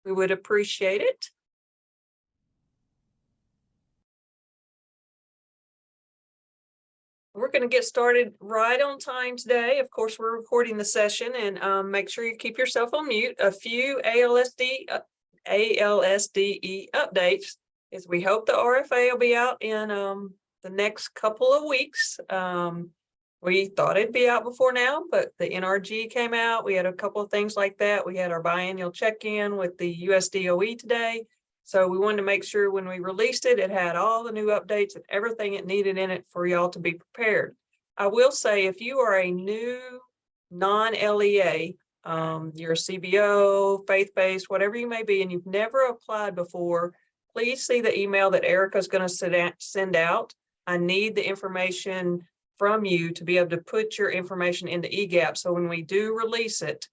We would appreciate it. We're going to get started right on time today. Of course, we're recording the session, and make sure you keep yourself on mute. A few ALSDE updates is we hope the RFA will be out in the next couple of weeks. We thought it'd be out before now, but the NRG came out. We had a couple of things like that. We had our biannual check-in with the USDOE today. So we wanted to make sure when we released it, it had all the new updates and everything it needed in it for y'all to be prepared. I will say, if you are a new non-LEA, you're a CBO, faith-based, whatever you may be, and you've never applied before, please see the email that Erica's going to send out. I need the information from you to be able to put your information into eGap. So when we do release it,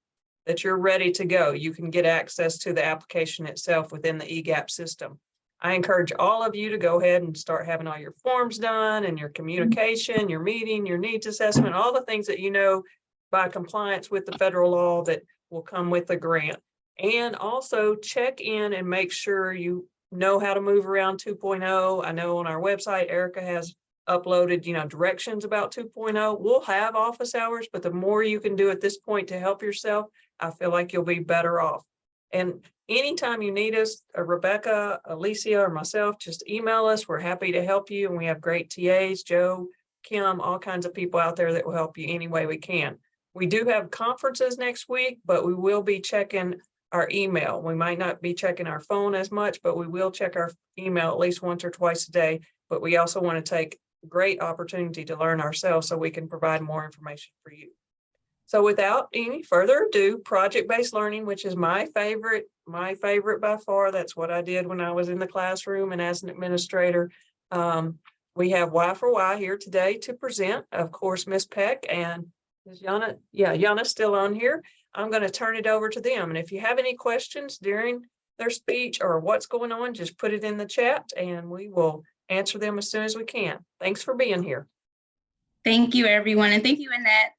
that you're ready to go. You can get access to the application itself within the eGap system. I encourage all of you to go ahead and start having all your forms done and your communication, your meeting, your needs assessment, all the things that you know by compliance with the federal law that will come with the grant. And also check in and make sure you know how to move around 2.0. I know on our website, Erica has uploaded, directions about 2.0. We'll have office hours, but the more you can do at this point to help yourself, I feel like you'll be better off. And anytime you need us, Rebecca, Alicia, or myself, just email us. We're happy to help you. And we have great TAs, Joe, Kim, all kinds of people out there that will help you any way we can. We do have conferences next week, but we will be checking our email. We might not be checking our phone as much, but we will check our email at least once or twice a day. But we also want to take great opportunity to learn ourselves so we can provide more information for you. So without any further ado, project-based learning, which is my favorite by far. That's what I did when I was in the classroom and as an administrator. We have Y for Y here today to present. Of course, Ms. Peck and Ms. Yana. Yeah, Yana's still on here. I'm going to turn it over to them. And if you have any questions during their speech or what's going on, just put it in the chat and we will answer them as soon as we can. Thanks for being here. Thank you, everyone. And thank you, Annette.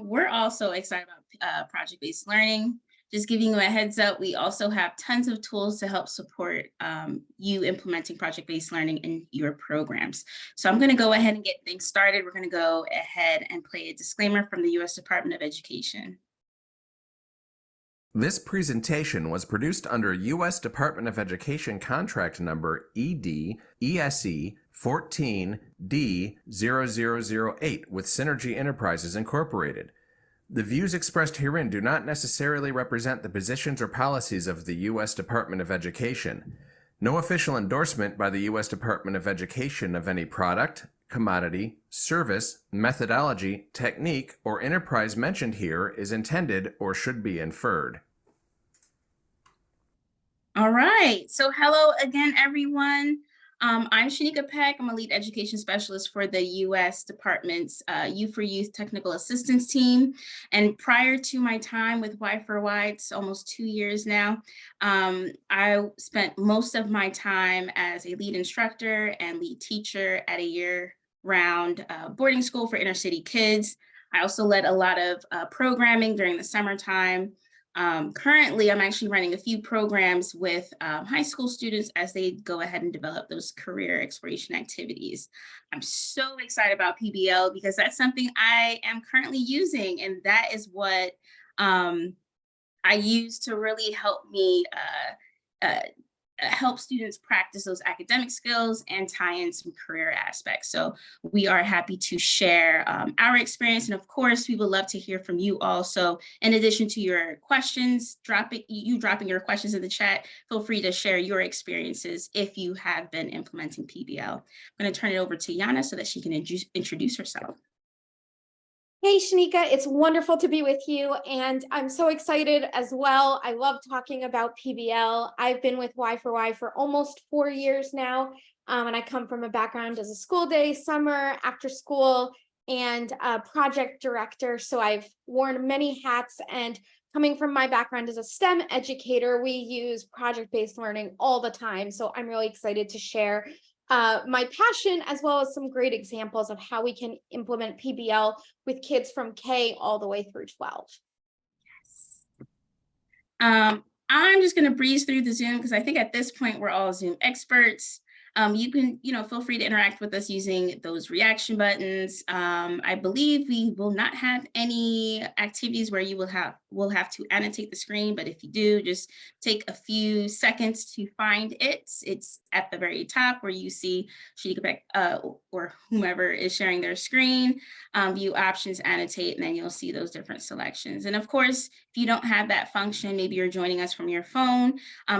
We're also excited about project-based learning. Just giving you a heads up, we also have tons of tools to help support you implementing project-based learning in your programs. So I'm going to go ahead and get things started. We're going to go ahead and play a disclaimer from the U.S. Department of Education. This presentation was produced under U.S. Department of Education contract number ED-ESE 14D0008 with Synergy Enterprises Incorporated. The views expressed herein do not necessarily represent the positions or policies of the U.S. Department of Education. No official endorsement by the U.S. Department of Education of any product, commodity, service, methodology, technique, or enterprise mentioned here is intended or should be inferred. All right, so hello again, everyone. I'm Shanika Peck. I'm a lead education specialist for the U.S. Department's U4Youth Technical Assistance Team. And prior to my time with Y4Y, it's almost 2 years now, I spent most of my time as a lead instructor and lead teacher at a year-round boarding school for inner city kids. I also led a lot of programming during the summertime. Currently, I'm actually running a few programs with high school students as they go ahead and develop those career exploration activities. I'm so excited about PBL because that's something I am currently using, and that is what I use to really help me help students practice those academic skills and tie in some career aspects. So we are happy to share our experience. And of course, we would love to hear from you also. In addition to your questions, dropping your questions in the chat, feel free to share your experiences if you have been implementing PBL. I'm going to turn it over to Yana so that she can introduce herself. Hey, Shanika, it's wonderful to be with you, and I'm so excited as well. I love talking about PBL. I've been with Y4Y for almost 4 years now, and I come from a background as a school day, summer, after school, and a project director, so I've worn many hats, and coming from my background as a STEM educator, we use project-based learning all the time, so I'm really excited to share my passion, as well as some great examples of how we can implement PBL with kids from K all the way through 12. Yes. I'm just going to breeze through the Zoom because I think at this point we're all Zoom experts. You can, feel free to interact with us using those reaction buttons. I believe we will not have any activities where you will have to annotate the screen, but if you do, just take a few seconds to find it. It's at the very top where you see Shanika or whomever is sharing their screen, view options, annotate, and then you'll see those different selections. And of course, if you don't have that function, maybe you're joining us from your phone,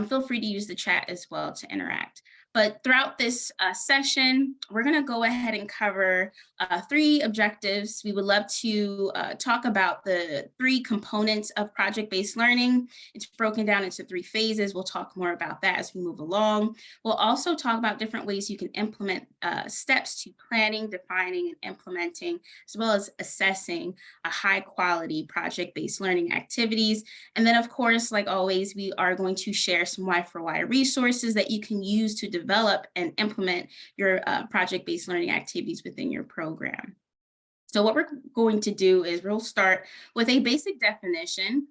feel free to use the chat as well to interact. But throughout this session, we're going to go ahead and cover 3 objectives. We would love to talk about the 3 components of project-based learning. It's broken down into 3 phases. We'll talk more about that as we move along. We'll also talk about different ways you can implement steps to planning, defining, and implementing, as well as assessing a high-quality project-based learning activities. And then, of course, like always, we are going to share some Y4Y resources that you can use to develop and implement your project-based learning activities within your program. So what we're going to do is we'll start with a basic definition,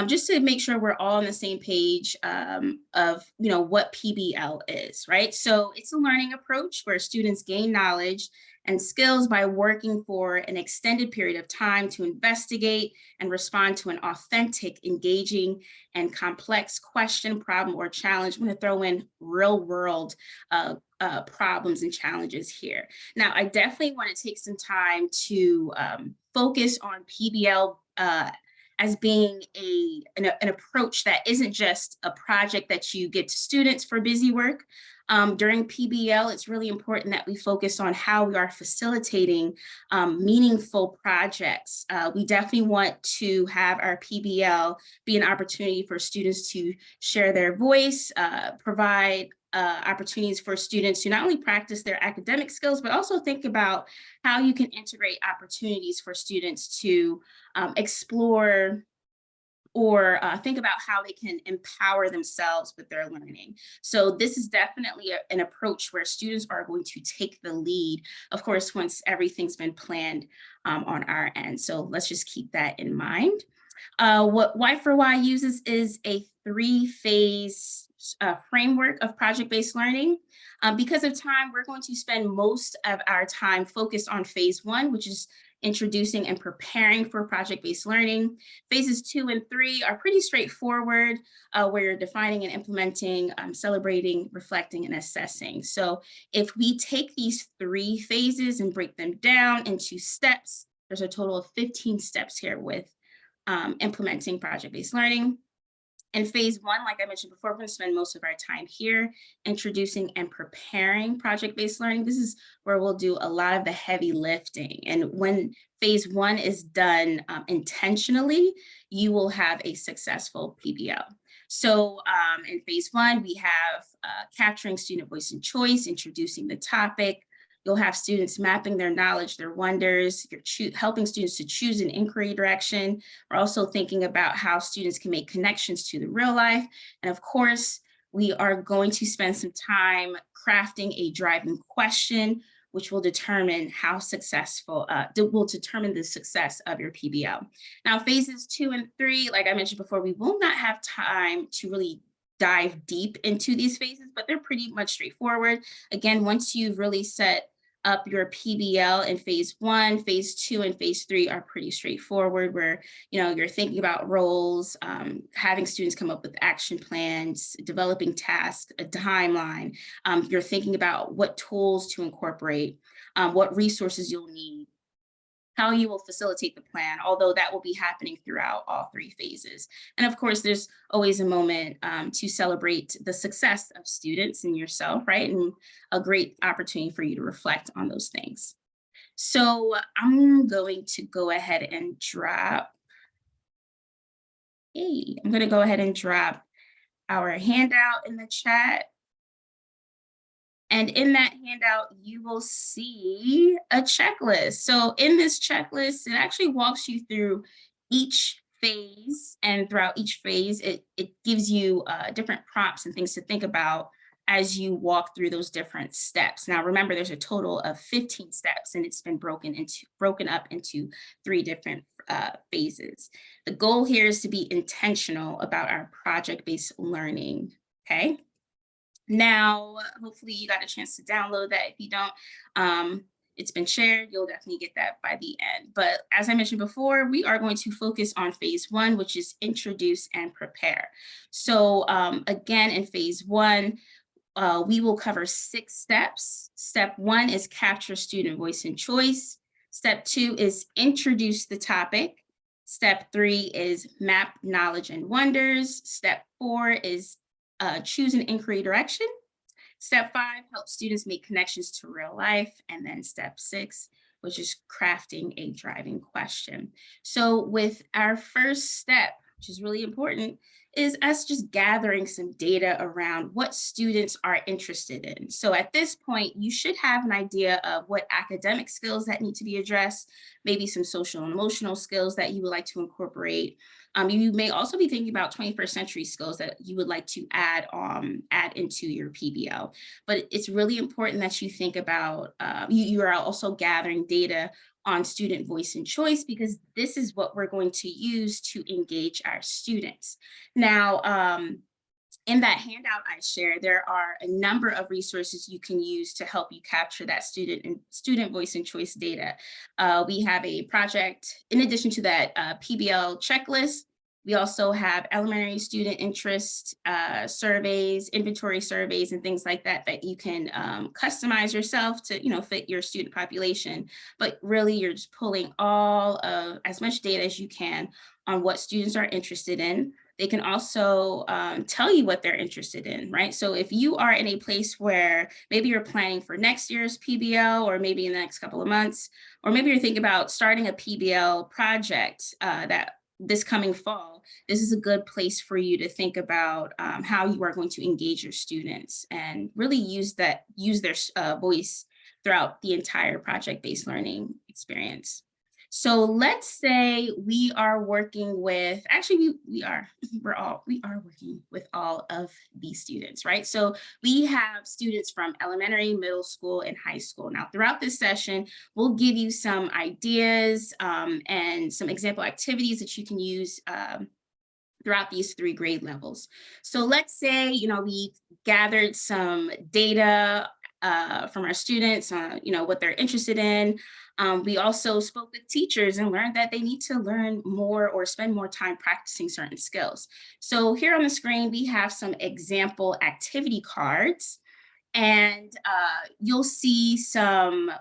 just to make sure we're all on the same page of what PBL is, right? So it's a learning approach where students gain knowledge and skills by working for an extended period of time to investigate and respond to an authentic, engaging, and complex question, problem, or challenge. I'm going to throw in real world problems and challenges here. Now, I definitely want to take some time to focus on PBL as being an approach that isn't just a project that you get to students for busy work. During PBL, it's really important that we focus on how we are facilitating meaningful projects. We definitely want to have our PBL be an opportunity for students to share their voice, provide opportunities for students to not only practice their academic skills, but also think about how you can integrate opportunities for students to explore or think about how they can empower themselves with their learning. So this is definitely an approach where students are going to take the lead, of course, once everything's been planned on our end. So let's just keep that in mind. What Y4Y uses is a 3-phase framework of project-based learning. Because of time, we're going to spend most of our time focused on phase 1, which is introducing and preparing for project-based learning. Phases 2 and 3 are pretty straightforward, where you're defining and implementing, celebrating, reflecting, and assessing. So if we take these 3 phases and break them down into steps, there's a total of 15 steps here with implementing project-based learning. In phase 1, like I mentioned before, we're going to spend most of our time here introducing and preparing project-based learning. This is where we'll do a lot of the heavy lifting. And when phase 1 is done intentionally, you will have a successful PBL. So in phase 1, we have capturing student voice and choice, introducing the topic. You'll have students mapping their knowledge, their wonders. You're helping students to choose an inquiry direction. We're also thinking about how students can make connections to the real life. And of course, we are going to spend some time crafting a driving question, which will determine how successful, will determine the success of your PBL. Now, phases 2 and 3, like I mentioned before, we will not have time to really dive deep into these phases, but they're pretty much straightforward. Again, once you've really set up your PBL in phase 1, phase 2, and phase 3 are pretty straightforward, where you're thinking about roles, having students come up with action plans, developing tasks, a timeline. You're thinking about what tools to incorporate, what resources you'll need, how you will facilitate the plan, although that will be happening throughout all 3 phases. And of course, there's always a moment to celebrate the success of students and yourself, right? And a great opportunity for you to reflect on those things. So I'm going to go ahead and drop, our handout in the chat. And in that handout, you will see a checklist. So in this checklist, it actually walks you through each phase. And throughout each phase, it gives you different prompts and things to think about as you walk through those different steps. Now, remember, there's a total of 15 steps, and it's been broken up into 3 different phases. The goal here is to be intentional about our project-based learning, okay? Now, hopefully you got a chance to download that. If you don't, it's been shared. You'll definitely get that by the end. But as I mentioned before, we are going to focus on phase one, which is introduce and prepare. So again, in phase one, we will cover 6 steps. Step 1 is capture student voice and choice. Step 2 is introduce the topic. Step 3 is map knowledge and wonders. Step 4 is choose an inquiry direction. Step 5, help students make connections to real life. And then step 6, which is crafting a driving question. So with our first step, which is really important, is us just gathering some data around what students are interested in. So at this point, you should have an idea of what academic skills that need to be addressed, maybe some social and emotional skills that you would like to incorporate. You may also be thinking about 21st century skills that you would like to add into your PBL. But it's really important that you think about, you are also gathering data on student voice and choice, because this is what we're going to use to engage our students. Now, in that handout I shared, there are a number of resources you can use to help you capture that student voice and choice data. We have a project, in addition to that PBL checklist, we also have elementary student interest surveys, inventory surveys, and things like that that you can customize yourself to, fit your student population. But really, you're just pulling all of as much data as you can on what students are interested in. They can also tell you what they're interested in, right? So if you are in a place where maybe you're planning for next year's PBL, or maybe in the next couple of months, or maybe you're thinking about starting a PBL project that this coming fall, this is a good place for you to think about how you are going to engage your students and really use their voice throughout the entire project-based learning experience. So let's say we are working with, actually we are working with all of these students, right? So we have students from elementary, middle school, and high school. Now throughout this session, we'll give you some ideas and some example activities that you can use throughout these 3 grade levels. So let's say, we gathered some data from our students on, what they're interested in. We also spoke with teachers and learned that they need to learn more or spend more time practicing certain skills. So here on the screen, we have some example activity cards, and you'll see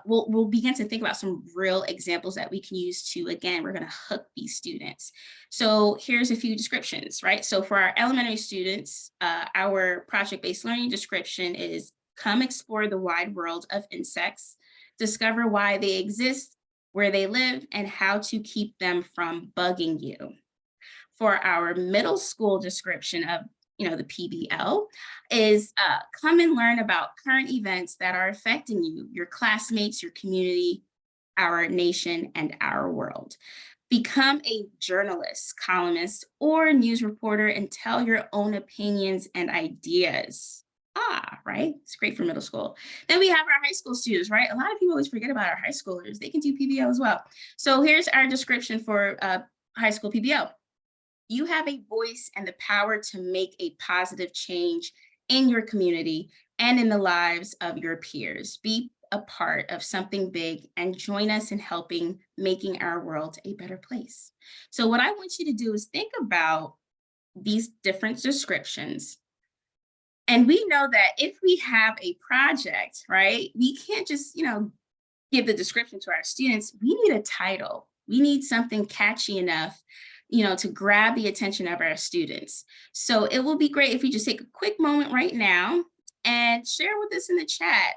we'll begin to think about some real examples that we can use to, again, we're going to hook these students. So here's a few descriptions, right? So for our elementary students, our project-based learning description is come explore the wide world of insects, discover why they exist, where they live, and how to keep them from bugging you. For our middle school description of the PBL is come and learn about current events that are affecting you, your classmates, your community, our nation, and our world. Become a journalist, columnist, or news reporter and tell your own opinions and ideas. Right? It's great for middle school. Then we have our high school students, right? A lot of people always forget about our high schoolers. They can do PBL as well. So here's our description for high school PBL. You have a voice and the power to make a positive change in your community and in the lives of your peers. Be a part of something big and join us in making our world a better place. So what I want you to do is think about these different descriptions. And we know that if we have a project, right, we can't just, give the description to our students. We need a title. We need something catchy enough, to grab the attention of our students. So it will be great if we just take a quick moment right now and share with us in the chat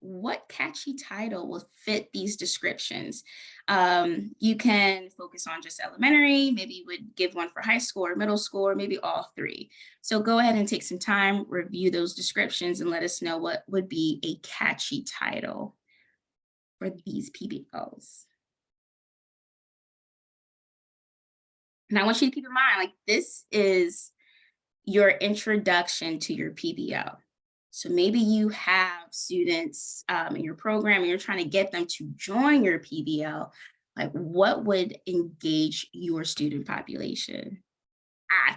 what catchy title will fit these descriptions. You can focus on just elementary, maybe you would give one for high school or middle school, or maybe all 3. So go ahead and take some time, review those descriptions, and let us know what would be a catchy title for these PBLs. And I want you to keep in mind, this is your introduction to your PBL. So maybe you have students in your program and you're trying to get them to join your PBL, Like, what would engage your student population?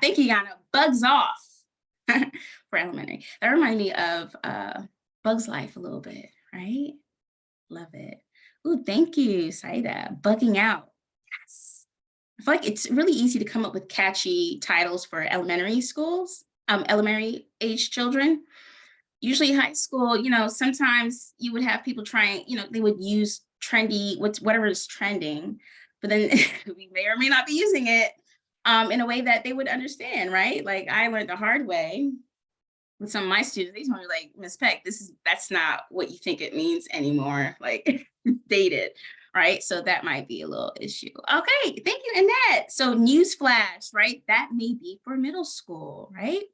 Thank you, Yana. Bugs off for elementary. That reminded me of Bug's Life a little bit, right? Love it. Ooh, thank you, Saida. Bugging out. Yes. I feel like it's really easy to come up with catchy titles for elementary schools, elementary age children. Usually high school, you know, sometimes you would have people trying, you know, they would use trendy, whatever is trending, but then we may or may not be using it in a way that they would understand, right? Like I learned the hard way with some of my students. They told me like, Miss Peck, that's not what you think it means anymore. Like dated, right? So that might be a little issue. Okay, thank you, Annette. So newsflash, right? That may be for middle school, right?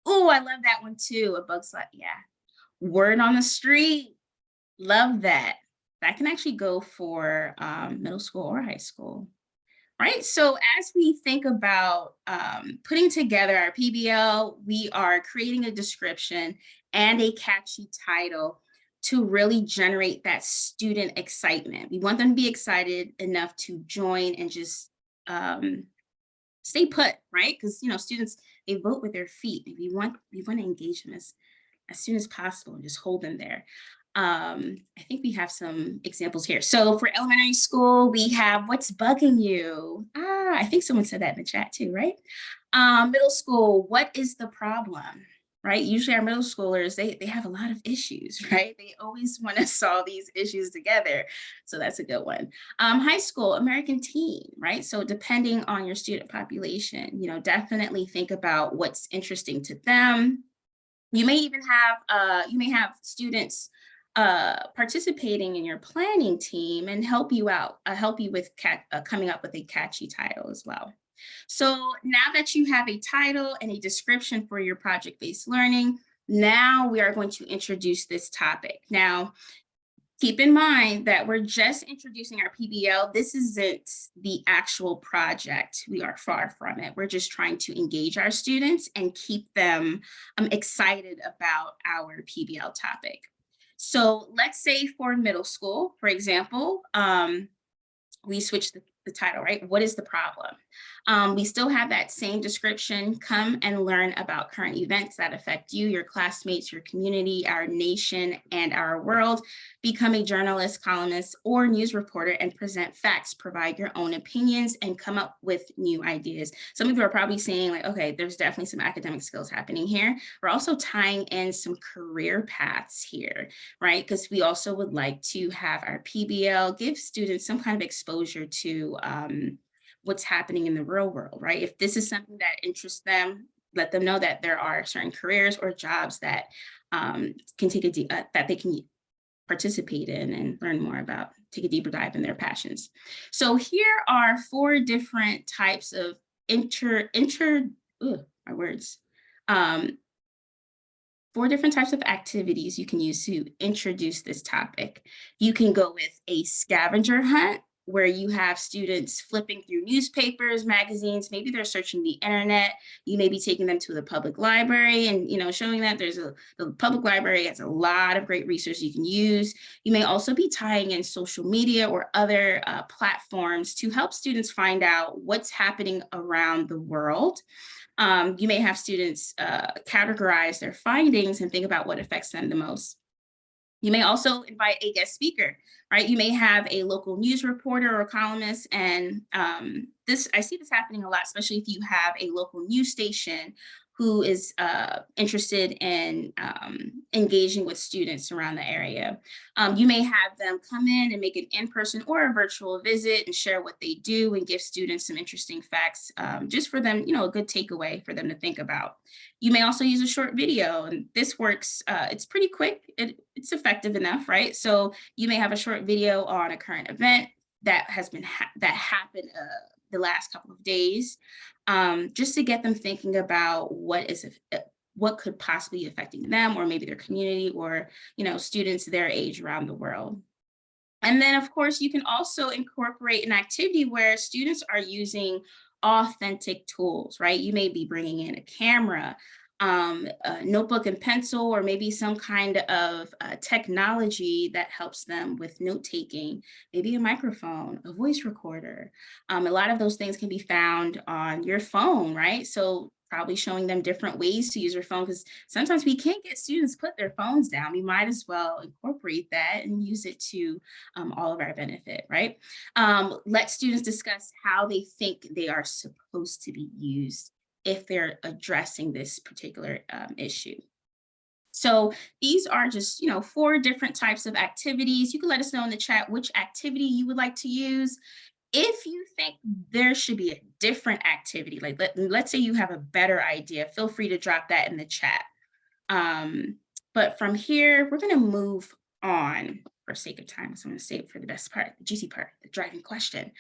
Oh, I love that one too. A Bug's Life, yeah. Word on the street, love that. That can actually go for middle school or high school, right? So as we think about putting together our PBL, we are creating a description and a catchy title to really generate that student excitement. We want them to be excited enough to join and just stay put, right? Because, you know, students, they vote with their feet. We want to engage them as soon as possible and just hold them there. I think we have some examples here. So for elementary school, we have what's bugging you? I think someone said that in the chat too, right? Middle school, what is the problem? Right? Usually our middle schoolers, they have a lot of issues, right? They always want to solve these issues together. So that's a good one. High school, American teen, right? So depending on your student population, you know, definitely think about what's interesting to them. You may even have students participating in your planning team and help you out, help you with coming up with a catchy title as well. So now that you have a title and a description for your project-based learning, now we are going to introduce this topic. Now, keep in mind that we're just introducing our PBL. This isn't the actual project. We are far from it. We're just trying to engage our students and keep them excited about our PBL topic. So let's say for middle school, for example, we switch the title, right? What is the problem? We still have that same description. Come and learn about current events that affect you, your classmates, your community, our nation, and our world. Become a journalist, columnist, or news reporter and present facts, provide your own opinions, and come up with new ideas. Some of you are probably saying like, okay, there's definitely some academic skills happening here. We're also tying in some career paths here, right? Because we also would like to have our PBL give students some kind of exposure to what's happening in the real world, right? If this is something that interests them, let them know that there are certain careers or jobs that can take that they can participate in and learn more about, take a deeper dive in their passions. So here are 4 different types of 4 different types of activities you can use to introduce this topic. You can go with a scavenger hunt, where you have students flipping through newspapers, magazines, maybe they're searching the internet. You may be taking them to the public library and, you know, showing that the public library has a lot of great resources you can use. You may also be tying in social media or other platforms to help students find out what's happening around the world. You may have students categorize their findings and think about what affects them the most. You may also invite a guest speaker, right? You may have a local news reporter or columnist, and I see this happening a lot, especially if you have a local news station who is interested in engaging with students around the area. You may have them come in and make an in-person or a virtual visit and share what they do and give students some interesting facts, just for them, you know, a good takeaway for them to think about. You may also use a short video, and this works, it's pretty quick, it's effective enough, right? So you may have a short video on a current event that has been that happened the last couple of days, just to get them thinking about what could possibly be affecting them, or maybe their community, or, you know, students their age around the world. And then, of course, you can also incorporate an activity where students are using authentic tools, right? You may be bringing in a camera, a notebook and pencil, or maybe some kind of technology that helps them with note-taking, maybe a microphone, a voice recorder. A lot of those things can be found on your phone, right? So probably showing them different ways to use your phone, because sometimes we can't get students to put their phones down. We might as well incorporate that and use it to all of our benefit, right? Let students discuss how they think they are supposed to be used if they're addressing this particular issue. So these are just, 4 different types of activities. You can let us know in the chat which activity you would like to use. If you think there should be a different activity, like let's say you have a better idea, feel free to drop that in the chat. But from here, we're going to move on for sake of time. So I'm going to save it for the best part, the juicy part, the driving question.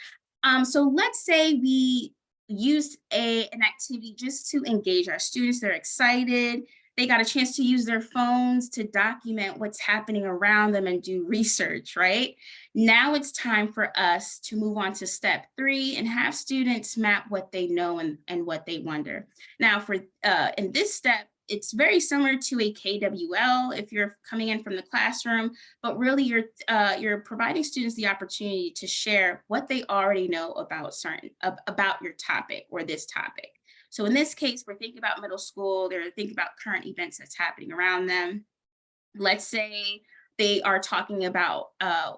So let's say we used an activity just to engage our students. They're excited. They got a chance to use their phones to document what's happening around them and do research, right? Now it's time for us to move on to step 3 and have students map what they know and what they wonder. Now for in this step, it's very similar to a KWL if you're coming in from the classroom, but really you're providing students the opportunity to share what they already know about about your topic or this topic. So in this case, we're thinking about middle school, they're thinking about current events that's happening around them. Let's say they are talking about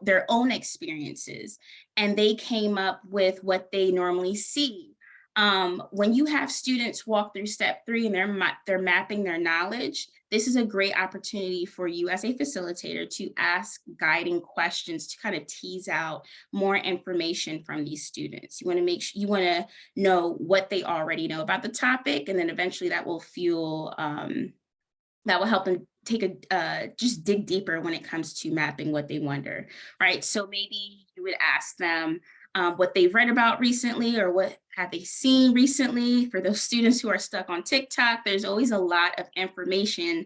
their own experiences and they came up with what they normally see. When you have students walk through step 3 and they're mapping their knowledge, this is a great opportunity for you as a facilitator to ask guiding questions to kind of tease out more information from these students. You want to know what they already know about the topic, and then eventually that will fuel, that will help them just dig deeper when it comes to mapping what they wonder, right? So maybe you would ask them what they've read about recently, or what have they seen recently. For those students who are stuck on TikTok, there's always a lot of information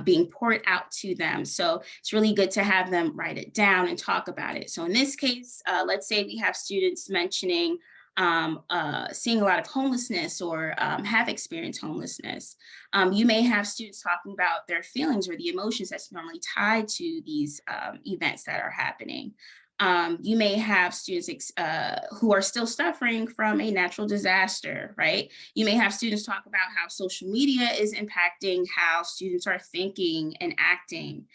being poured out to them. So it's really good to have them write it down and talk about it. So in this case, let's say we have students mentioning seeing a lot of homelessness or have experienced homelessness. You may have students talking about their feelings or the emotions that's normally tied to these events that are happening. You may have students who are still suffering from a natural disaster, right? You may have students talk about how social media is impacting how students are thinking and acting.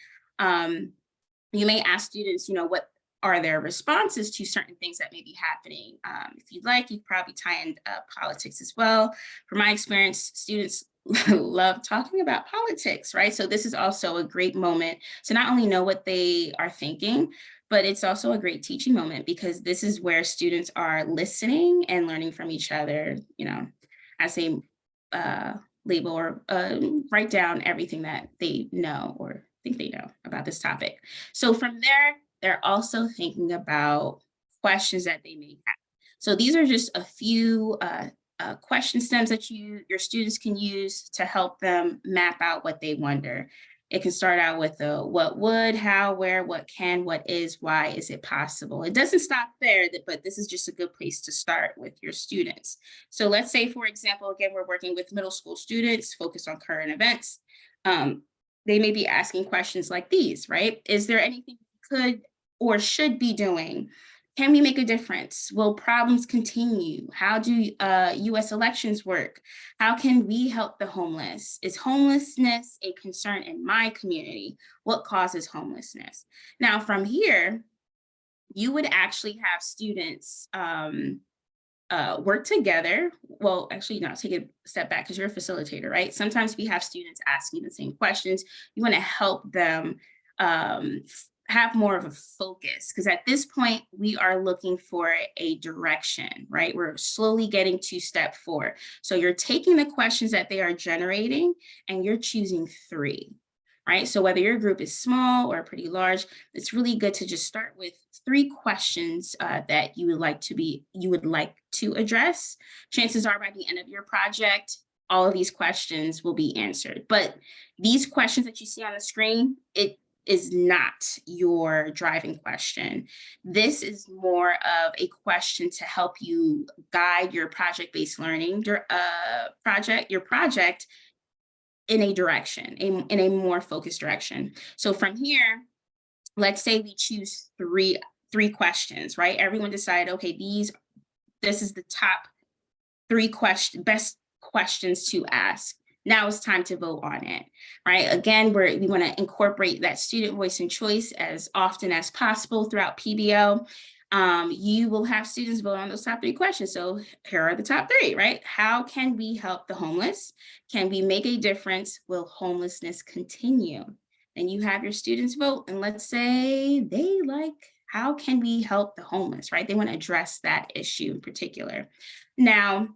You may ask students, what are their responses to certain things that may be happening? If you'd like, you probably tie in politics as well. From my experience, students love talking about politics, right? So this is also a great moment to not only know what they are thinking, but it's also a great teaching moment, because this is where students are listening and learning from each other, as they label or write down everything that they know or think they know about this topic. So from there, they're also thinking about questions that they may have. So these are just a few question stems that your students can use to help them map out what they wonder. It can start out with what would, how, where, what can, what is, why is it possible? It doesn't stop there, but this is just a good place to start with your students. So let's say, for example, again, we're working with middle school students focused on current events. They may be asking questions like these, right? Is there anything we could or should be doing? Can we make a difference? Will problems continue? How do US elections work? How can we help the homeless? Is homelessness a concern in my community? What causes homelessness? Now, from here, you would actually have students work together. Well, actually, no, take a step back, because you're a facilitator, right? Sometimes we have students asking the same questions. You want to help them have more of a focus, because at this point we are looking for a direction, right? We're slowly getting to step 4. So you're taking the questions that they are generating and you're choosing 3, right? So whether your group is small or pretty large, it's really good to just start with 3 questions that you would like to address. Chances are by the end of your project, all of these questions will be answered. But these questions that you see on the screen, it is not your driving question. This is more of a question to help you guide your project-based learning, your project in a direction, in a more focused direction. So from here, let's say we choose three questions, right? Everyone decided, okay, this is the top best questions to ask. Now it's time to vote on it, right? Again, we want to incorporate that student voice and choice as often as possible throughout PBL. You will have students vote on those top 3 questions. So here are the top 3, right? How can we help the homeless? Can we make a difference? Will homelessness continue? And you have your students vote, and let's say they like, how can we help the homeless, right? They want to address that issue in particular. Now,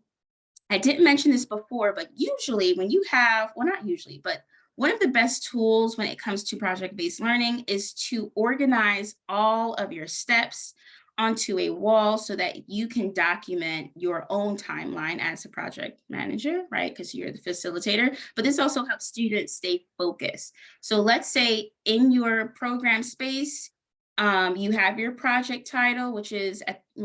I didn't mention this before, but usually when you have, well, not usually, but one of the best tools when it comes to project-based learning is to organize all of your steps onto a wall so that you can document your own timeline as a project manager, right? Because you're the facilitator, but this also helps students stay focused. So let's say in your program space, you have your project title, which is,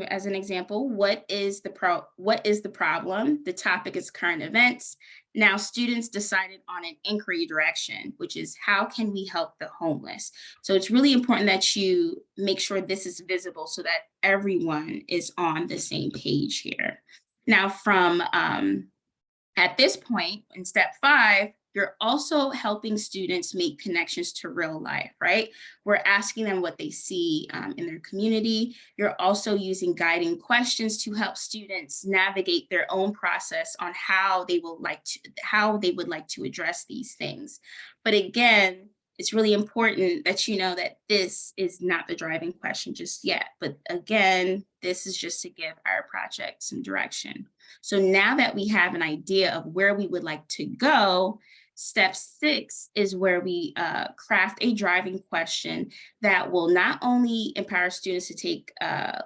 as an example, what is the problem? The topic is current events. Now students decided on an inquiry direction, which is how can we help the homeless? So it's really important that you make sure this is visible so that everyone is on the same page here. Now from at this point in step 5, you're also helping students make connections to real life, right? We're asking them what they see in their community. You're also using guiding questions to help students navigate their own process on how they would like to address these things. But again, it's really important that you know that this is not the driving question just yet. But again, this is just to give our project some direction. So now that we have an idea of where we would like to go, step 6 is where we craft a driving question that will not only empower students to take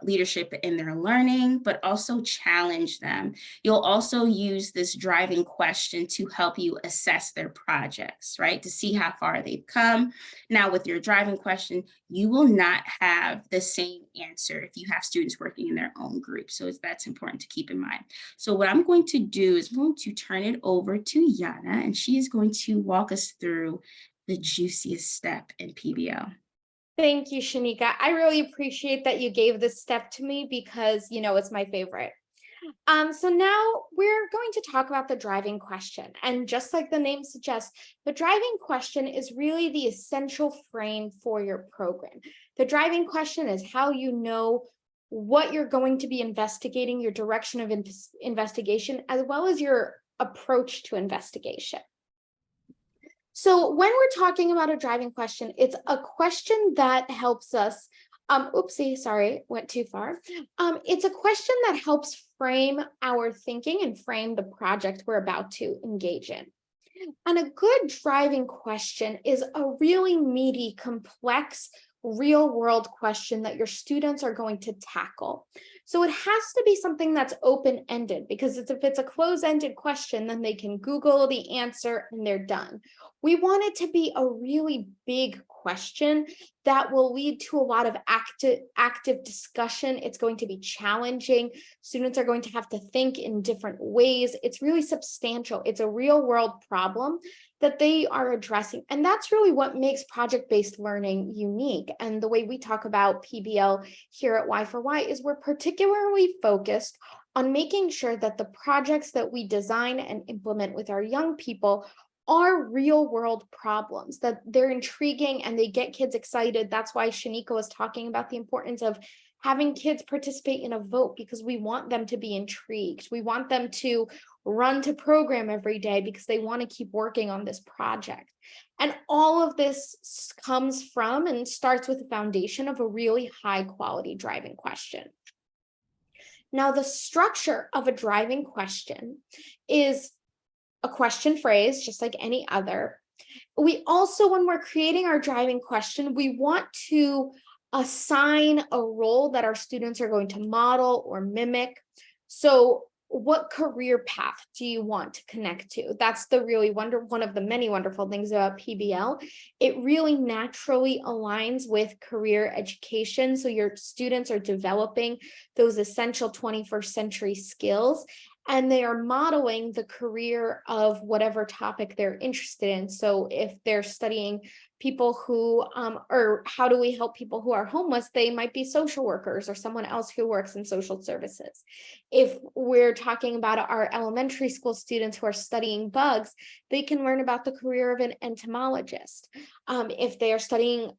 leadership in their learning, but also challenge them. You'll also use this driving question to help you assess their projects, right? To see how far they've come. Now with your driving question, you will not have the same answer if you have students working in their own group. So that's important to keep in mind. So what I'm going to do is I'm going to turn it over to Yana, and she is going to walk us through the juiciest step in PBL. Thank you, Shanika. I really appreciate that you gave this step to me because, it's my favorite. So now we're going to talk about the driving question. And just like the name suggests, the driving question is really the essential frame for your program. The driving question is how you know what you're going to be investigating, your direction of investigation, as well as your approach to investigation. So when we're talking about a driving question, it's a question that helps us, oopsie, sorry, went too far. It's a question that helps frame our thinking and frame the project we're about to engage in. And a good driving question is a really meaty, complex, real-world question that your students are going to tackle. So it has to be something that's open-ended, because if it's a closed-ended question, then they can Google the answer and they're done. We want it to be a really big question that will lead to a lot of active discussion. It's going to be challenging. Students are going to have to think in different ways. It's really substantial. It's a real-world problem that they are addressing. And that's really what makes project-based learning unique. And the way we talk about PBL here at Y4Y is we're particularly focused on making sure that the projects that we design and implement with our young people are real world problems, that they're intriguing and they get kids excited. That's why Shanika was talking about the importance of having kids participate in a vote, because we want them to be intrigued. We want them to run to program every day because they want to keep working on this project. And all of this comes from and starts with the foundation of a really high quality driving question. Now, the structure of a driving question is a question phrase, just like any other. We also, when we're creating our driving question, we want to assign a role that our students are going to model or mimic. So what career path do you want to connect to? That's the really one of the many wonderful things about PBL. It really naturally aligns with career education. So your students are developing those essential 21st century skills. and they are modeling the career of whatever topic they're interested in. So if they're studying people who, or how do we help people who are homeless, they might be social workers or someone else who works in social services. If we're talking about our elementary school students who are studying bugs, they can learn about the career of an entomologist. If they are studying,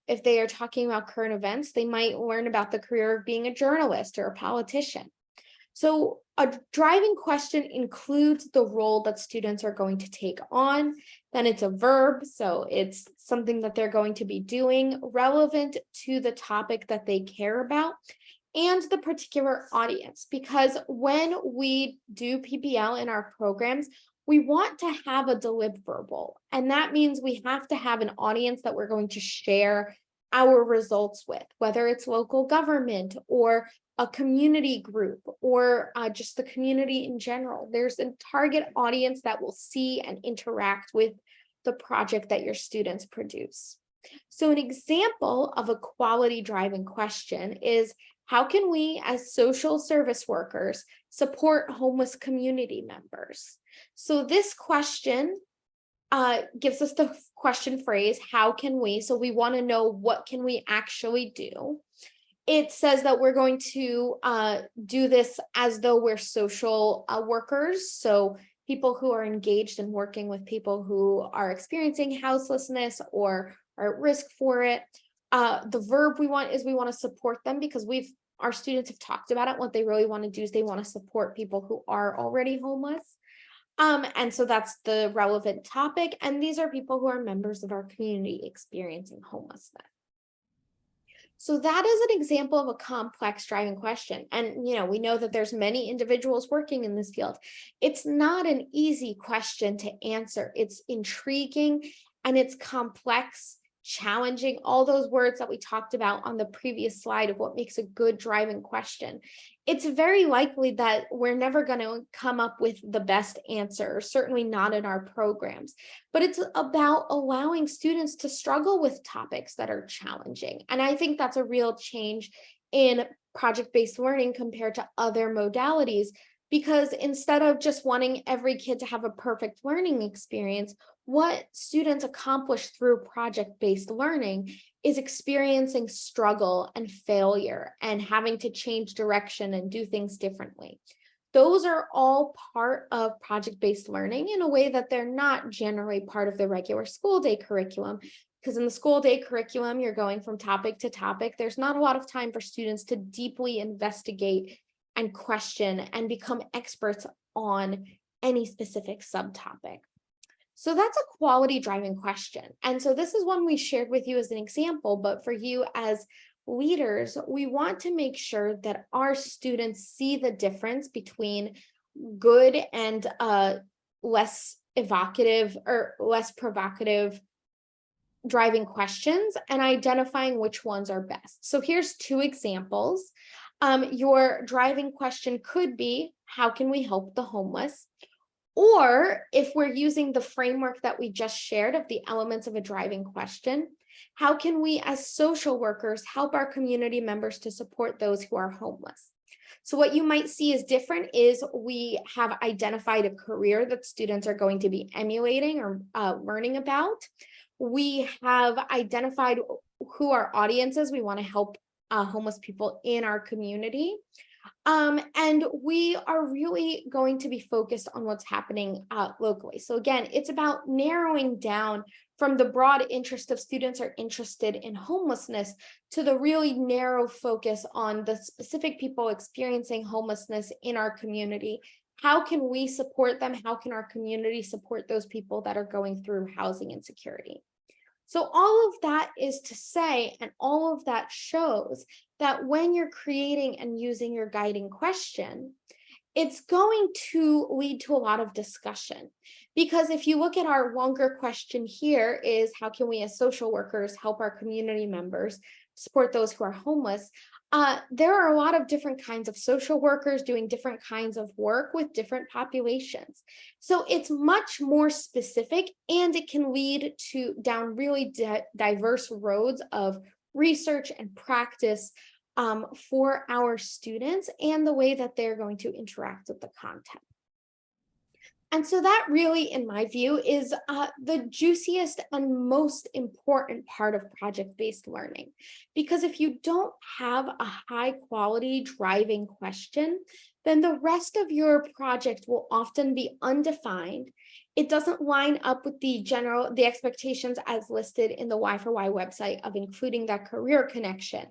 if they are talking about current events, they might learn about the career of being a journalist or a politician. So a driving question includes the role that students are going to take on. Then it's a verb, so it's something that they're going to be doing relevant to the topic that they care about and the particular audience. Because when we do PBL in our programs, we want to have a deliverable, and that means we have to have an audience that we're going to share our results with, whether it's local government or a community group or just the community in general. There's a target audience that will see and interact with the project that your students produce. So an example of a quality driving question is, how can we as social service workers support homeless community members? So this question gives us the question phrase, how can we? So we want to know, what can we actually do? It says that we're going to do this as though we're social workers. So people who are engaged in working with people who are experiencing houselessness or are at risk for it. The verb we want to support them, because our students have talked about it. What they really want to do is they want to support people who are already homeless. And so that's the relevant topic. And these are people who are members of our community experiencing homelessness. So that is an example of a complex driving question. And, we know that there's many individuals working in this field. It's not an easy question to answer. It's intriguing and it's complex, challenging, all those words that we talked about on the previous slide of what makes a good driving question. It's very likely that we're never going to come up with the best answer, certainly not in our programs, but it's about allowing students to struggle with topics that are challenging. And I think that's a real change in project-based learning compared to other modalities, because instead of just wanting every kid to have a perfect learning experience, what students accomplish through project-based learning is experiencing struggle and failure and having to change direction and do things differently. Those are all part of project-based learning in a way that they're not generally part of the regular school day curriculum. Because in the school day curriculum, you're going from topic to topic. There's not a lot of time for students to deeply investigate and question and become experts on any specific subtopic. So that's a quality driving question. And so this is one we shared with you as an example, but for you as leaders, we want to make sure that our students see the difference between good and less evocative or less provocative driving questions and identifying which ones are best. So here's two examples. Your driving question could be, how can we help the homeless? Or if we're using the framework that we just shared of the elements of a driving question, how can we as social workers help our community members to support those who are homeless? So what you might see is different is we have identified a career that students are going to be emulating or learning about. We have identified who our audience is. We want to help homeless people in our community. And we are really going to be focused on what's happening locally. So again, it's about narrowing down from the broad interest of students are interested in homelessness to the really narrow focus on the specific people experiencing homelessness in our community. How can we support them? How can our community support those people that are going through housing insecurity? So all of that is to say, and all of that shows that when you're creating and using your guiding question, it's going to lead to a lot of discussion. Because if you look at our longer question here is, how can we as social workers help our community members support those who are homeless? There are a lot of different kinds of social workers doing different kinds of work with different populations. So it's much more specific, and it can lead to down really diverse roads of research and practice for our students and the way that they're going to interact with the content. And so that really, in my view, is the juiciest and most important part of project-based learning. Because if you don't have a high quality driving question, then the rest of your project will often be undefined. It doesn't line up with the expectations as listed in the Y4Y website of including that career connection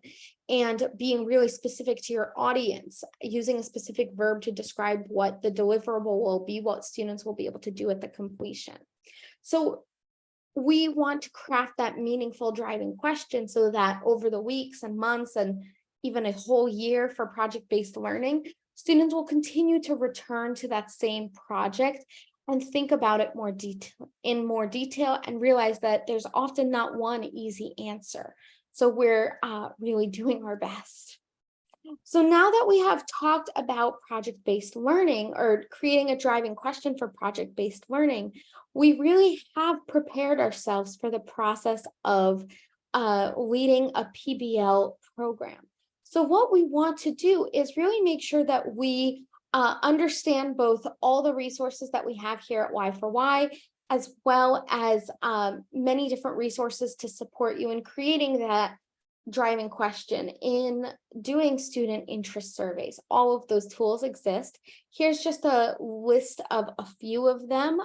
and being really specific to your audience, using a specific verb to describe what the deliverable will be, what students will be able to do at the completion. So we want to craft that meaningful driving question so that over the weeks and months and even a whole year for project-based learning, students will continue to return to that same project and think about it in more detail and realize that there's often not one easy answer. So we're really doing our best. So now that we have talked about project-based learning or creating a driving question for project-based learning, we really have prepared ourselves for the process of leading a PBL program. So what we want to do is really make sure that we understand both all the resources that we have here at Y4Y, as well as many different resources to support you in creating that driving question, in doing student interest surveys. All of those tools exist. Here's just a list of a few of them.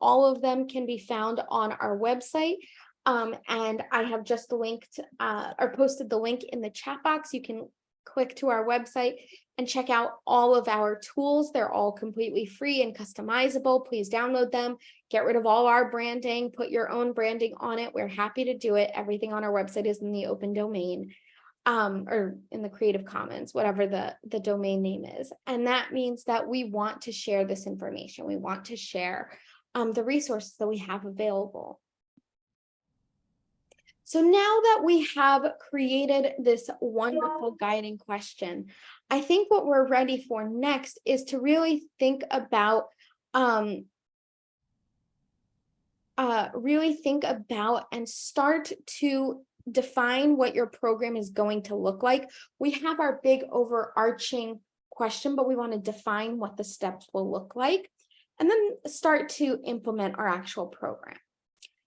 All of them can be found on our website. And I have just linked or posted the link in the chat box. You can click to our website and check out all of our tools. They're all completely free and customizable. Please download them, get rid of all our branding, put your own branding on it. We're happy to do it. Everything on our website is in the open domain or in the Creative Commons, whatever the domain name is. And that means that we want to share this information. We want to share the resources that we have available. So now that we have created this wonderful guiding question, I think what we're ready for next is to really think about and start to define what your program is going to look like. We have our big overarching question, but we want to define what the steps will look like and then start to implement our actual program.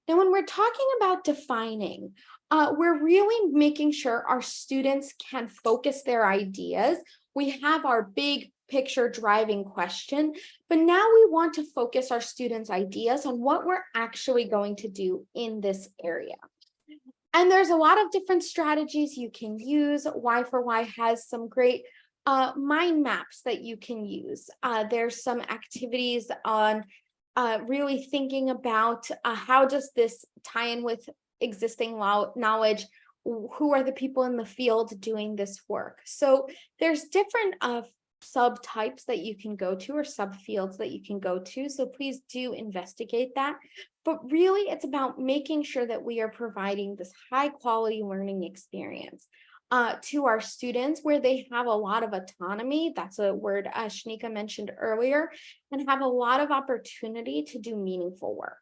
Now, when we're talking about defining, we're really making sure our students can focus their ideas. We have our big picture driving question, but now we want to focus our students' ideas on what we're actually going to do in this area. And there's a lot of different strategies you can use. Y4Y has some great mind maps that you can use. There's some activities on really thinking about how does this tie in with existing knowledge? Who are the people in the field doing this work? So there's different subtypes that you can go to or subfields that you can go to. So please do investigate that. But really, it's about making sure that we are providing this high quality learning experience to our students where they have a lot of autonomy. That's a word Shanika mentioned earlier, and have a lot of opportunity to do meaningful work.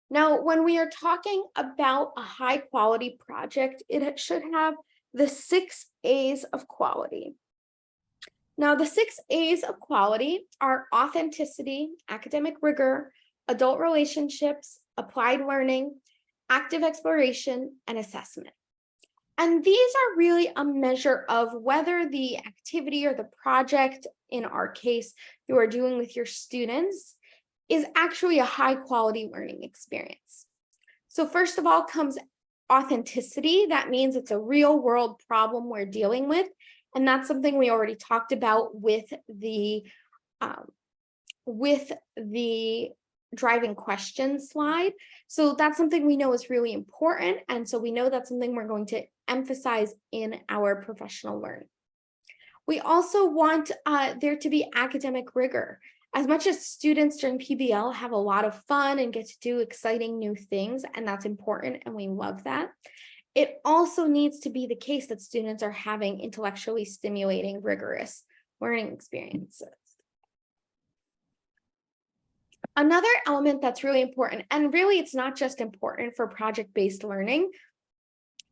Now, when we are talking about a high quality project, it should have the 6 A's of quality. Now, the 6 A's of quality are authenticity, academic rigor, adult relationships, applied learning, active exploration, and assessment. And these are really a measure of whether the activity or the project, in our case, you are doing with your students, is actually a high quality learning experience. So first of all comes authenticity. That means it's a real world problem we're dealing with. And that's something we already talked about with the driving question slide. So that's something we know is really important. And so we know that's something we're going to emphasize in our professional learning. We also want there to be academic rigor. As much as students during PBL have a lot of fun and get to do exciting new things, and that's important, and we love that, it also needs to be the case that students are having intellectually stimulating, rigorous learning experiences. Another element that's really important, and really it's not just important for project-based learning,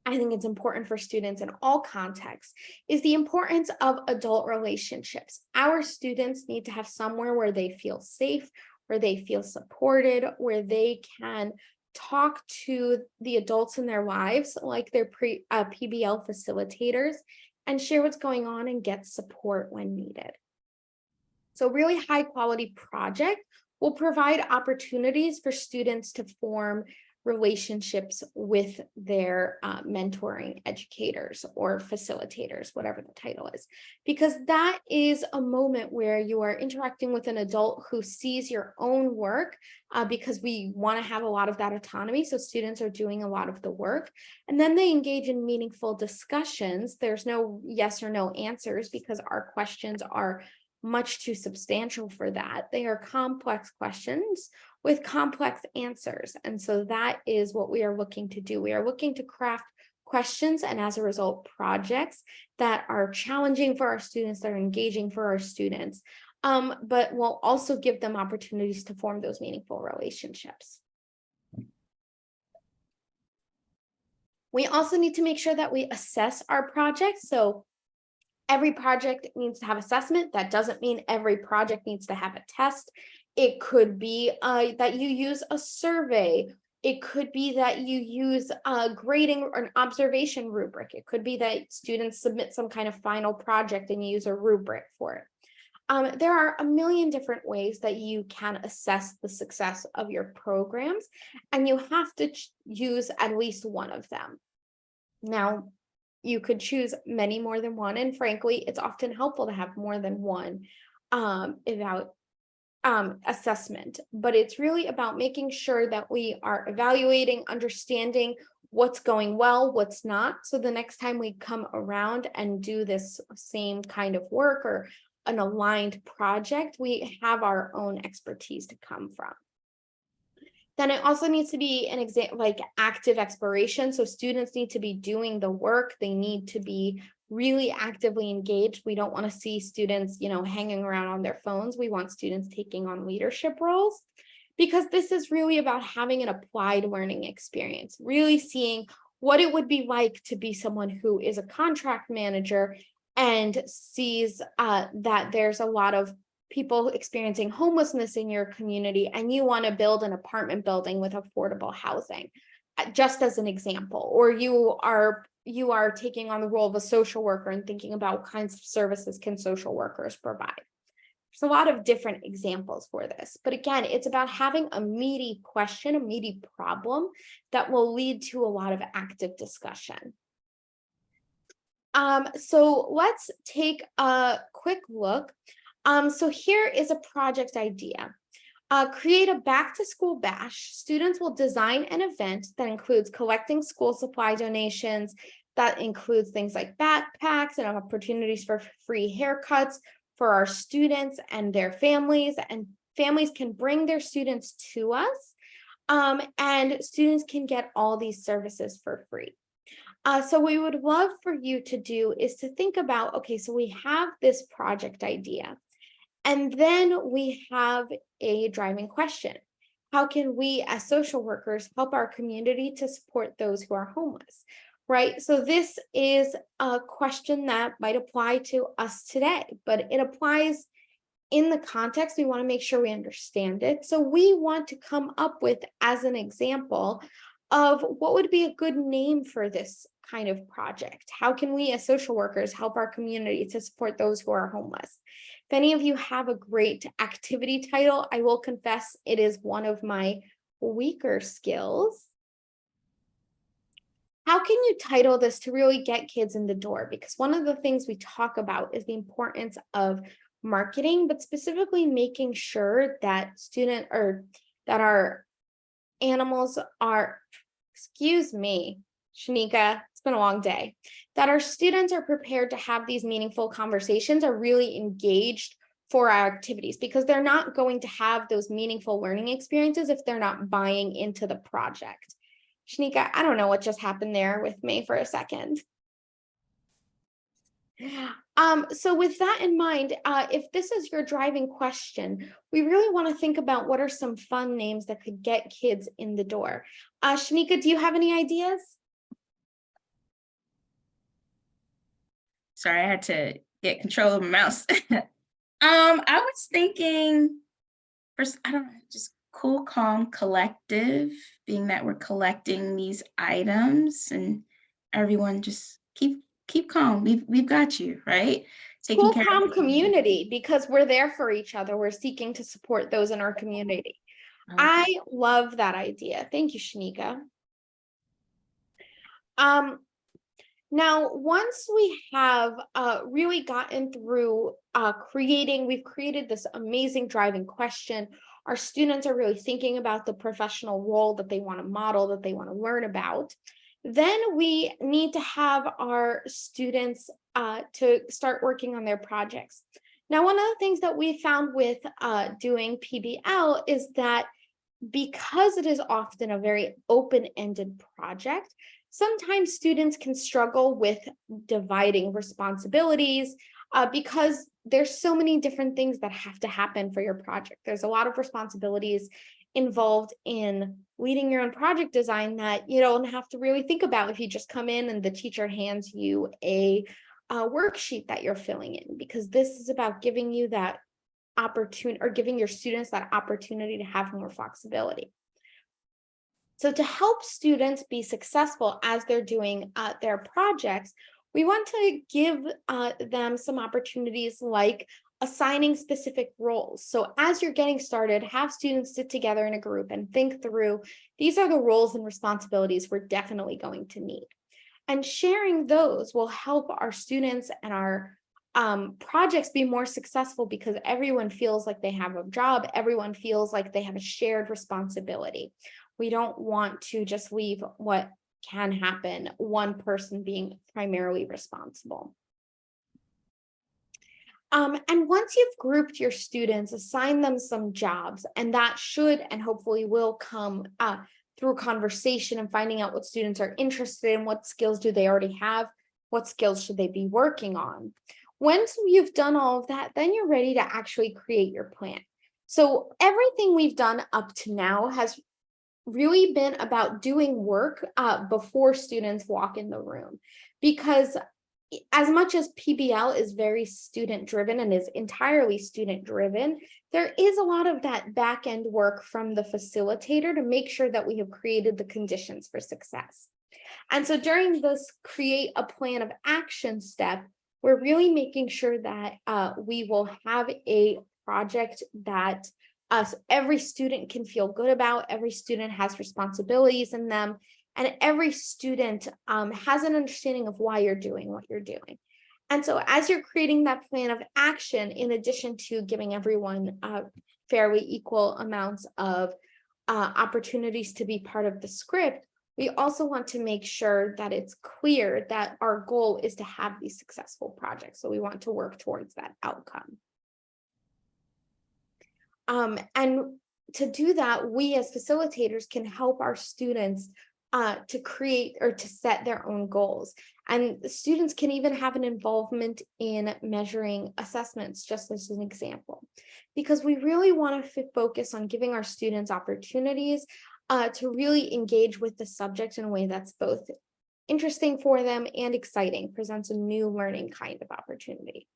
I think it's important for students in all contexts, is the importance of adult relationships. Our students need to have somewhere where they feel safe, where they feel supported, where they can talk to the adults in their lives, like their PBL facilitators, and share what's going on and get support when needed. So really high quality project will provide opportunities for students to form relationships with their mentoring educators or facilitators, whatever the title is, because that is a moment where you are interacting with an adult who sees your own work, because we want to have a lot of that autonomy. So students are doing a lot of the work, and then they engage in meaningful discussions. There's no yes or no answers because our questions are much too substantial for that. They are complex questions with complex answers. And so that is what we are looking to do. We are looking to craft questions and as a result, projects that are challenging for our students, that are engaging for our students, but will also give them opportunities to form those meaningful relationships. We also need to make sure that we assess our projects. So every project needs to have assessment. That doesn't mean every project needs to have a test. It could be that you use a survey. It could be that you use a grading or an observation rubric. It could be that students submit some kind of final project and you use a rubric for it. There are a million different ways that you can assess the success of your programs, and you have to use at least one of them. Now, you could choose many more than one, and frankly, it's often helpful to have more than one assessment, but it's really about making sure that we are evaluating, understanding what's going well, what's not, so the next time we come around and do this same kind of work or an aligned project, we have our own expertise to come from. Then it also needs to be an example, like active exploration. So students need to be doing the work. They need to be really actively engaged. We don't want to see students, hanging around on their phones. We want students taking on leadership roles, because this is really about having an applied learning experience, really seeing what it would be like to be someone who is a contract manager and sees that there's a lot of people experiencing homelessness in your community, and you want to build an apartment building with affordable housing, just as an example, or you are taking on the role of a social worker and thinking about what kinds of services can social workers provide. There's a lot of different examples for this, but again, it's about having a meaty question, a meaty problem that will lead to a lot of active discussion. So let's take a quick look. So here is a project idea. Create a back-to-school bash. Students will design an event that includes collecting school supply donations, that includes things like backpacks and opportunities for free haircuts for our students and their families, and families can bring their students to us, and students can get all these services for free. So what we would love for you to do is to think about, okay, so we have this project idea. And then we have a driving question. How can we as social workers help our community to support those who are homeless, right? So this is a question that might apply to us today, but it applies in the context. We want to make sure we understand it. So we want to come up with, as an example, of what would be a good name for this kind of project. How can we as social workers help our community to support those who are homeless? If any of you have a great activity title, I will confess it is one of my weaker skills. How can you title this to really get kids in the door? Because one of the things we talk about is the importance of marketing, but specifically making sure that that our animals are, excuse me, Shanika, it's been a long day, that our students are prepared to have these meaningful conversations, are really engaged for our activities, because they're not going to have those meaningful learning experiences if they're not buying into the project. Shanika, I don't know what just happened there with me for a second. So with that in mind, if this is your driving question, we really want to think about what are some fun names that could get kids in the door. Shanika, do you have any ideas? Sorry, I had to get control of my mouse. I was thinking, first, I don't know, just cool, calm, collective, being that we're collecting these items and everyone just keep calm. We've got you, right? Taking Cool, care of calm you. community, because we're there for each other. We're seeking to support those in our community. I love that idea. Thank you, Shanika. Now, once we have really gotten through we've created this amazing driving question. Our students are really thinking about the professional role that they want to model, that they want to learn about. Then we need to have our students to start working on their projects. Now, one of the things that we found with doing PBL is that because it is often a very open-ended project, sometimes students can struggle with dividing responsibilities because there's so many different things that have to happen for your project. There's a lot of responsibilities involved in leading your own project design that you don't have to really think about if you just come in and the teacher hands you a worksheet that you're filling in, because this is about giving you that opportunity, or giving your students that opportunity to have more flexibility. So to help students be successful as they're doing their projects, we want to give them some opportunities like assigning specific roles. So as you're getting started, have students sit together in a group and think through, these are the roles and responsibilities we're definitely going to need. And sharing those will help our students and our projects be more successful, because everyone feels like they have a job, everyone feels like they have a shared responsibility. We don't want to just leave what can happen, one person being primarily responsible. And once you've grouped your students, assign them some jobs, and that should and hopefully will come through conversation and finding out what students are interested in, what skills do they already have, what skills should they be working on. Once you've done all of that, then you're ready to actually create your plan. So everything we've done up to now has really been about doing work before students walk in the room, because as much as PBL is very student driven and is entirely student driven, there is a lot of that back end work from the facilitator to make sure that we have created the conditions for success. And so during this create a plan of action step, we're really making sure that we will have a project that every student can feel good about, every student has responsibilities in them, and every student has an understanding of why you're doing what you're doing. And so as you're creating that plan of action, in addition to giving everyone fairly equal amounts of opportunities to be part of the script, we also want to make sure that it's clear that our goal is to have these successful projects. So we want to work towards that outcome. And to do that, we as facilitators can help our students to create or to set their own goals. And the students can even have an involvement in measuring assessments, just as an example, because we really want to focus on giving our students opportunities to really engage with the subject in a way that's both interesting for them and exciting, presents a new learning kind of opportunity.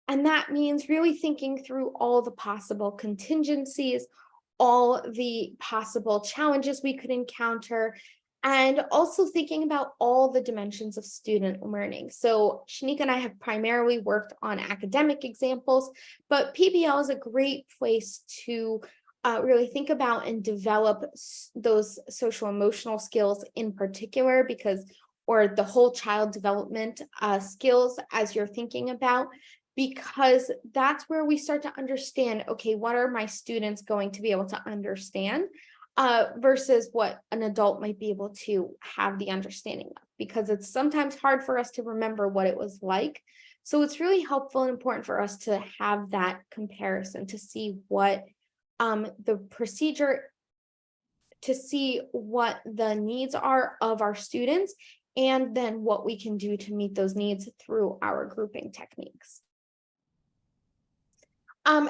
And that means really thinking through all the possible contingencies, all the possible challenges we could encounter, and also thinking about all the dimensions of student learning. So Shanika and I have primarily worked on academic examples, but PBL is a great place to really think about and develop those social emotional skills in particular, because, or the whole child development skills as you're thinking about, because that's where we start to understand, okay, what are my students going to be able to understand versus what an adult might be able to have the understanding of, because it's sometimes hard for us to remember what it was like. So it's really helpful and important for us to have that comparison, to see what the procedure, to see what the needs are of our students, and then what we can do to meet those needs through our grouping techniques.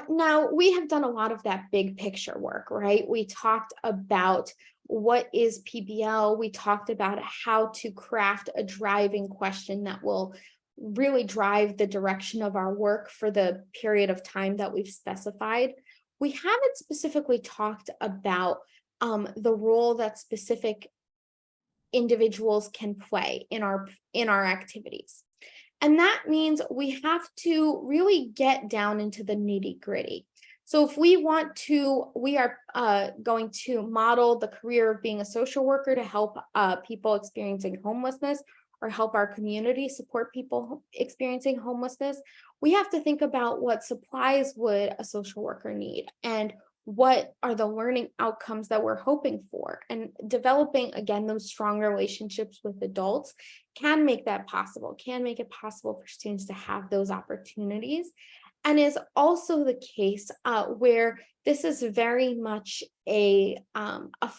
Now we have done a lot of that big picture work, right? We talked about what is PBL? We talked about how to craft a driving question that will really drive the direction of our work for the period of time that we've specified. We haven't specifically talked about the role that specific individuals can play in our activities. And that means we have to really get down into the nitty-gritty. So if we are going to model the career of being a social worker to help people experiencing homelessness, or help our community support people experiencing homelessness, we have to think about what supplies would a social worker need, and what are the learning outcomes that we're hoping for. And developing, again, those strong relationships with adults can make that possible, can make it possible for students to have those opportunities. And is also the case where this is very much a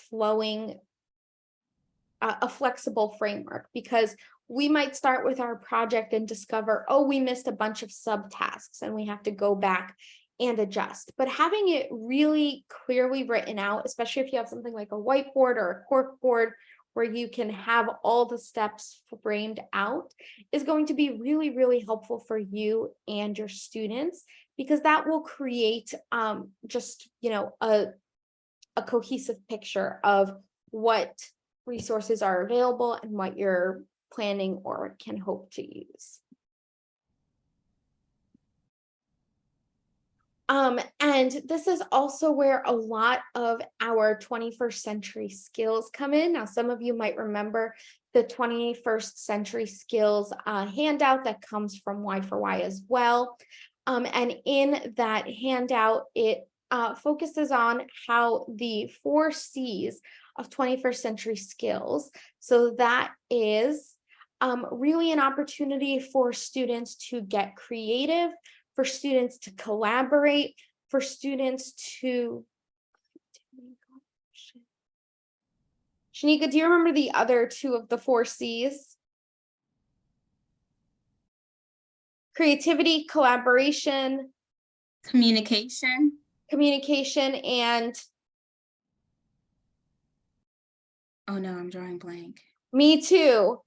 flowing, a flexible framework, because we might start with our project and discover, oh, we missed a bunch of subtasks and we have to go back and adjust. But having it really clearly written out, especially if you have something like a whiteboard or a cork board where you can have all the steps framed out, is going to be really, really helpful for you and your students, because that will create just, a cohesive picture of what resources are available and what you're planning or can hope to use. And this is also where a lot of our 21st century skills come in. Now, some of you might remember the 21st century skills handout that comes from Y4Y as well. And in that handout, it focuses on how the 4 C's of 21st century skills. So that is really an opportunity for students to get creative, for students to collaborate, for students to... Shanika, do you remember the other 2 of the 4 C's? Creativity, collaboration, Communication. and... Oh no, I'm drawing blank. Me too.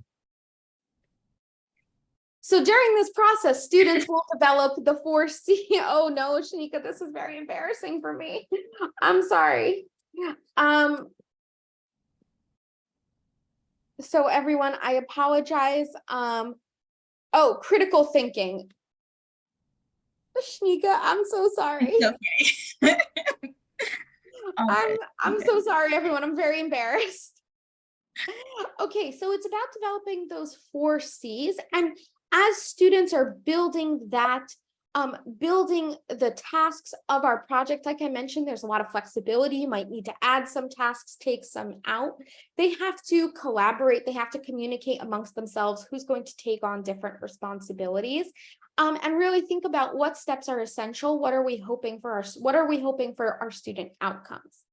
So during this process, students will develop the 4 C. Oh no, Shanika, this is very embarrassing for me. I'm sorry. So everyone, I apologize. Oh, critical thinking. Shanika, I'm so sorry. It's okay. I'm so sorry, everyone. I'm very embarrassed. Okay, so it's about developing those 4 C's, and as students are building that, building the tasks of our project, like I mentioned, there's a lot of flexibility. You might need to add some tasks, take some out. They have to collaborate. They have to communicate amongst themselves who's going to take on different responsibilities, and really think about what steps are essential. What are we hoping for our student outcomes?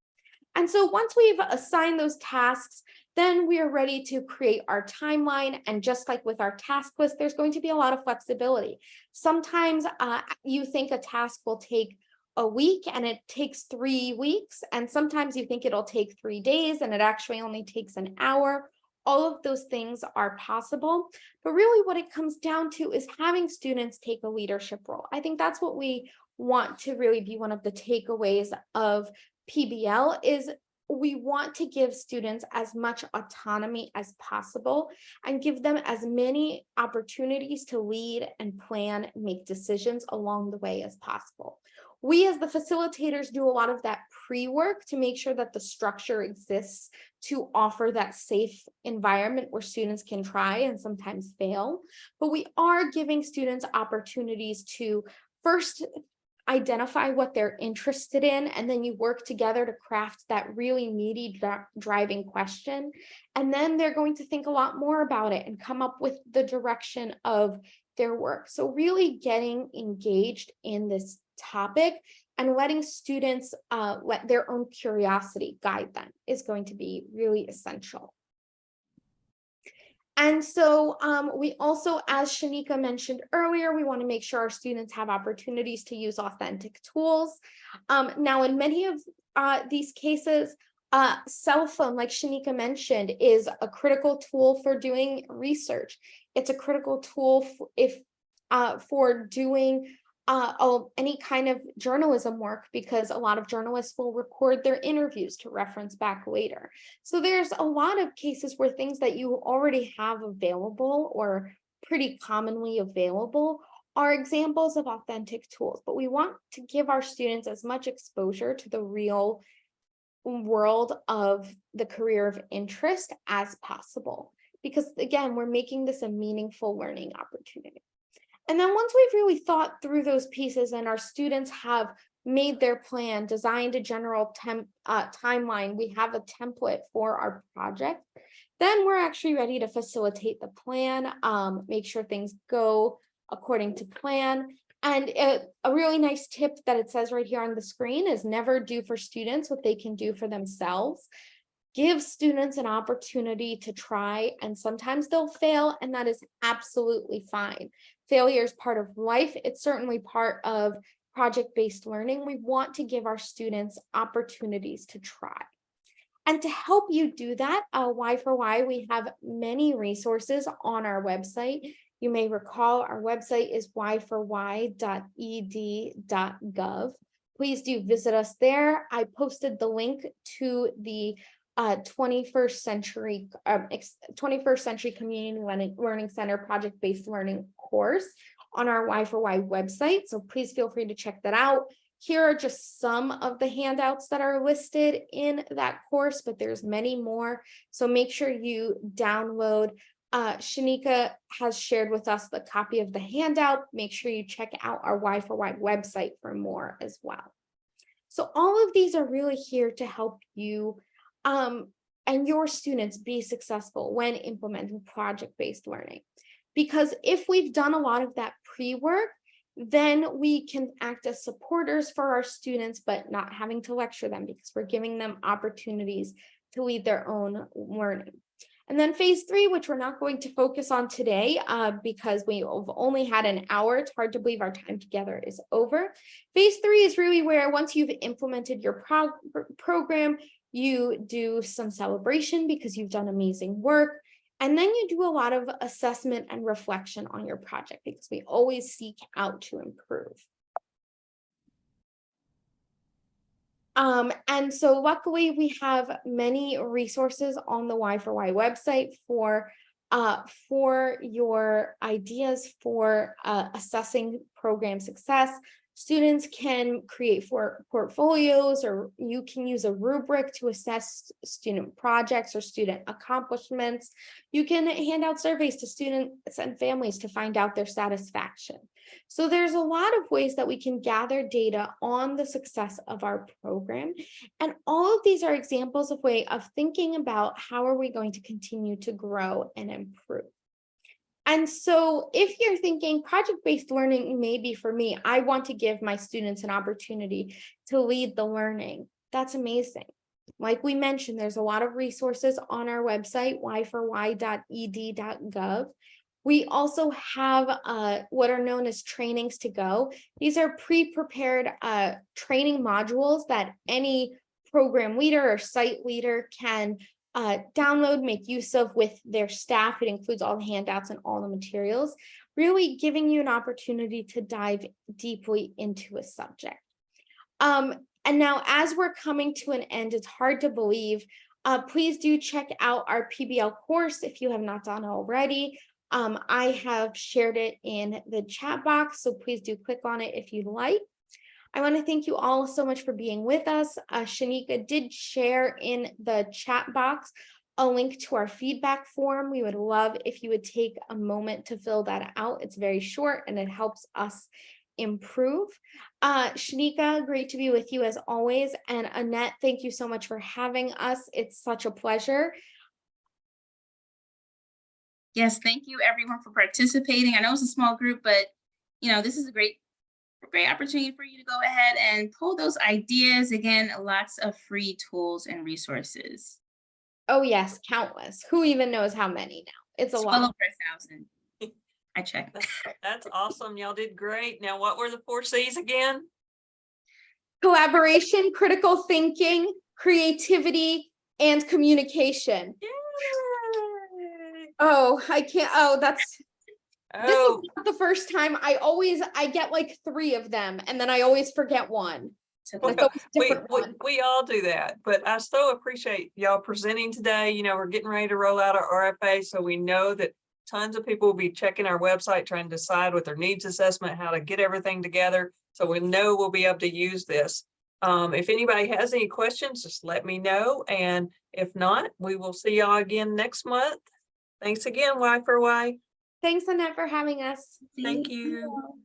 And so once we've assigned those tasks, then we are ready to create our timeline. And just like with our task list, there's going to be a lot of flexibility. Sometimes you think a task will take a week and it takes 3 weeks. And sometimes you think it'll take 3 days and it actually only takes an hour. All of those things are possible. But really what it comes down to is having students take a leadership role. I think that's what we want to really be one of the takeaways of PBL, is we want to give students as much autonomy as possible and give them as many opportunities to lead and plan and make decisions along the way as possible. We as the facilitators do a lot of that pre-work to make sure that the structure exists to offer that safe environment where students can try and sometimes fail. But we are giving students opportunities to first identify what they're interested in, and then you work together to craft that really meaty driving question. And then they're going to think a lot more about it and come up with the direction of their work. So really getting engaged in this topic and letting students let their own curiosity guide them is going to be really essential. And so we also, as Shanika mentioned earlier, we want to make sure our students have opportunities to use authentic tools. Now, in many of these cases, Cell phone, like Shanika mentioned, is a critical tool for doing research. It's a critical tool for doing any kind of journalism work, because a lot of journalists will record their interviews to reference back later. So there's a lot of cases where things that you already have available or pretty commonly available are examples of authentic tools, but we want to give our students as much exposure to the real world of the career of interest as possible, because again, we're making this a meaningful learning opportunity. And then once we've really thought through those pieces and our students have made their plan, designed a general timeline, we have a template for our project, then we're actually ready to facilitate the plan, make sure things go according to plan. And a really nice tip that it says right here on the screen is never do for students what they can do for themselves. Give students an opportunity to try, and sometimes they'll fail, and that is absolutely fine. Failure is part of life. It's certainly part of project-based learning. We want to give our students opportunities to try. And to help you do that, Y4Y, we have many resources on our website. You may recall our website is y4y.ed.gov. Please do visit us there. I posted the link to the 21st Century Community Learning Center project-based learning course on our Y4Y website. So please feel free to check that out. Here are just some of the handouts that are listed in that course, but there's many more. So make sure you download. Shanika has shared with us the copy of the handout. Make sure you check out our Y4Y website for more as well. So all of these are really here to help you and your students be successful when implementing project-based learning. Because if we've done a lot of that pre-work, then we can act as supporters for our students, but not having to lecture them, because we're giving them opportunities to lead their own learning. And then phase 3, which we're not going to focus on today because we've only had an hour. It's hard to believe our time together is over. Phase 3 is really where once you've implemented your program, you do some celebration because you've done amazing work. And then you do a lot of assessment and reflection on your project, because we always seek out to improve. And so luckily we have many resources on the Y4Y website for your ideas for assessing program success. Students can create portfolios, or you can use a rubric to assess student projects or student accomplishments. You can hand out surveys to students and families to find out their satisfaction. So there's a lot of ways that we can gather data on the success of our program. And all of these are examples of way of thinking about how are we going to continue to grow and improve. And so if you're thinking project-based learning may be for me, I want to give my students an opportunity to lead the learning. That's amazing. Like we mentioned, there's a lot of resources on our website, y4y.ed.gov. We also have what are known as trainings to go. These are pre-prepared training modules that any program leader or site leader can download, make use of with their staff. It includes all the handouts and all the materials, really giving you an opportunity to dive deeply into a subject. And now as we're coming to an end, it's hard to believe, please do check out our PBL course if you have not done already. I have shared it in the chat box, so please do click on it if you'd like. I want to thank you all so much for being with us. Shanika did share in the chat box a link to our feedback form. We would love if you would take a moment to fill that out. It's very short and it helps us improve. Shanika, great to be with you as always. And Annette, thank you so much for having us. It's such a pleasure. Yes, thank you everyone for participating. I know it's a small group, but this is a great opportunity for you to go ahead and pull those ideas. Again, lots of free tools and resources. Oh yes, countless. Who even knows how many now? It's a lot. Well over 1,000. I checked. That's awesome. Y'all did great. Now, what were the 4 C's again? Collaboration, critical thinking, creativity, and communication. Yay! Oh, I can't. Oh, this Oh, is not the first time. I get like 3 of them, and then I always forget one. So And it's always a we, different we, one. we all do that, but I so appreciate y'all presenting today. You know, we're getting ready to roll out our RFA, so we know that tons of people will be checking our website, trying to decide with their needs assessment, how to get everything together. So we know we'll be able to use this. If anybody has any questions, just let me know. And if not, we will see y'all again next month. Thanks again, Y for Y. Thanks, Annette, for having us. see Thank you. all.